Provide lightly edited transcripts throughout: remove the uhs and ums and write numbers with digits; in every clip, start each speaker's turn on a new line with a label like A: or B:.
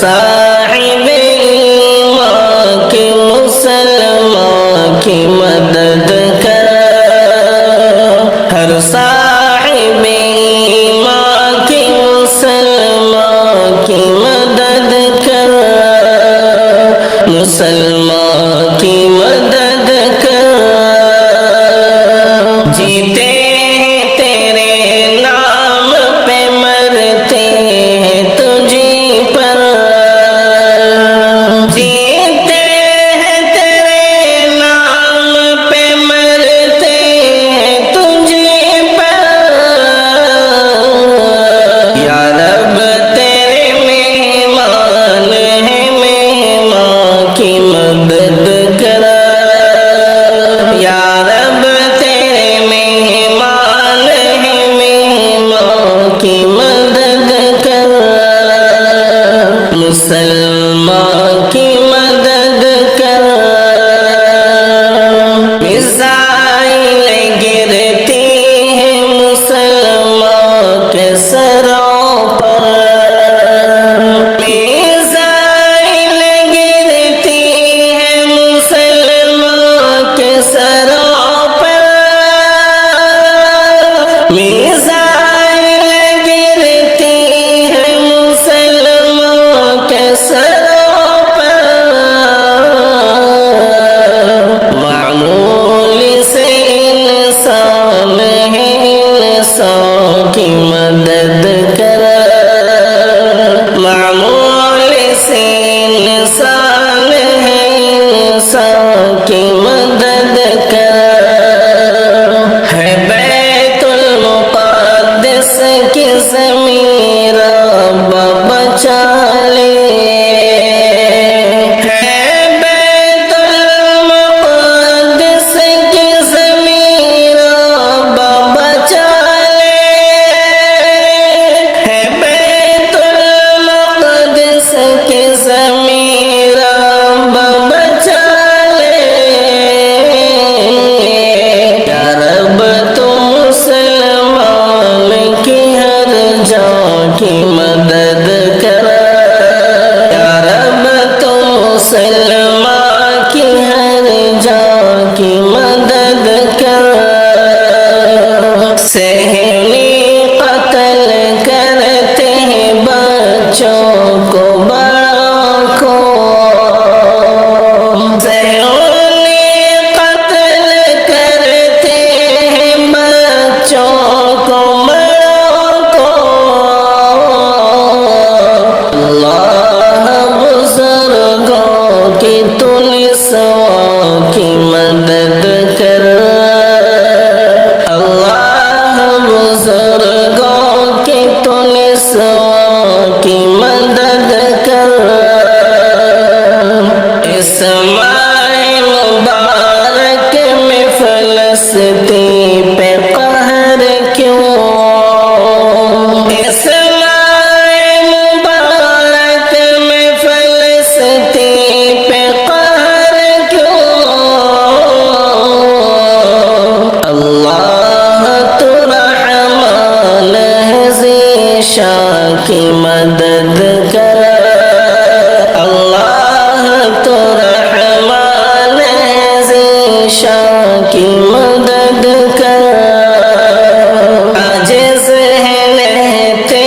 A: صاحب ایمان کے مسلمان کی مدد کر، ہر صاحب ایمان کے مسلمان کی مدد کر، مسلمان کی مدد کر۔ جیتے ہیں تیرے نام پہ، مرتے ہیں تجھی پر، جیتے ہیں تیرے نام پہ، مرتے ہیں تجھی پر، یا رب تیرے مہمان ہیں، مہمان کی مدد کر، یا رب تیرے مہمان ہیں، مہمان کی مدد کر، مسلمان کی مدد کر۔ میزائل گرتی ہیں مسلمان کے سروں پر، میزائل گرتی ہیں مسلمان کے سروں پر، میزائل گرتی ہیں مسلمان کے سروں پر، معمول سے انسان ہے، انسان کی مدد کر، معمول سے انسان ہے، انسان کی مدد کر۔ ہے بیت المقدس کی زمین رب بچا لے، ہے بیت المقدس کی زمین رب بچا لے، ہے بیت المقدس کی زمین رب بچا لے، یا رب تو مسلمان کی ہر جان کی مدد کر، یا رب تو مسلمان کی ہر جان کی مدد کر۔ صحنی قتل کرتے ہیں بچوں کو بڑوں کو، صحنی قتل کرتے ہیں بچوں کو بڑوں کو، اللہ بزرگوں کی تو نسواں کی مدد کر، اللہ بزرگوں کی تو نسواں کی مدد کر۔ اس ماہ مبارک میں فلسطین پہ قہر کیوں، اس ماہ مبارک میں فلسطین پہ قہر کیوں، اللہ تو رحمان ہے، ذیشان کی مدد کر، اللہ تو رحمان ہے، ذیشان کی مدد کر۔ عاجز رہتے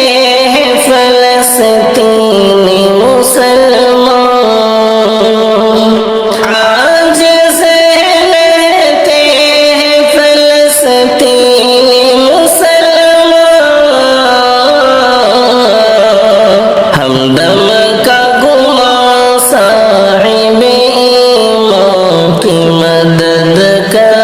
A: ہیں فلسطینی مسلمان، عاجز رہتے ہیں فلسطینی مسلمان، ہمدم کا گمان صاحب ایمان کی مدد کر،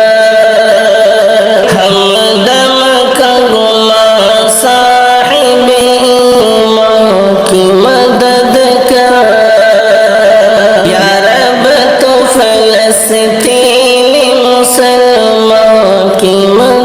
A: ہمدم کا گمان صاحب ایمان کی مدد کر، یا رب تو فلسطینی مسلمان کی مدد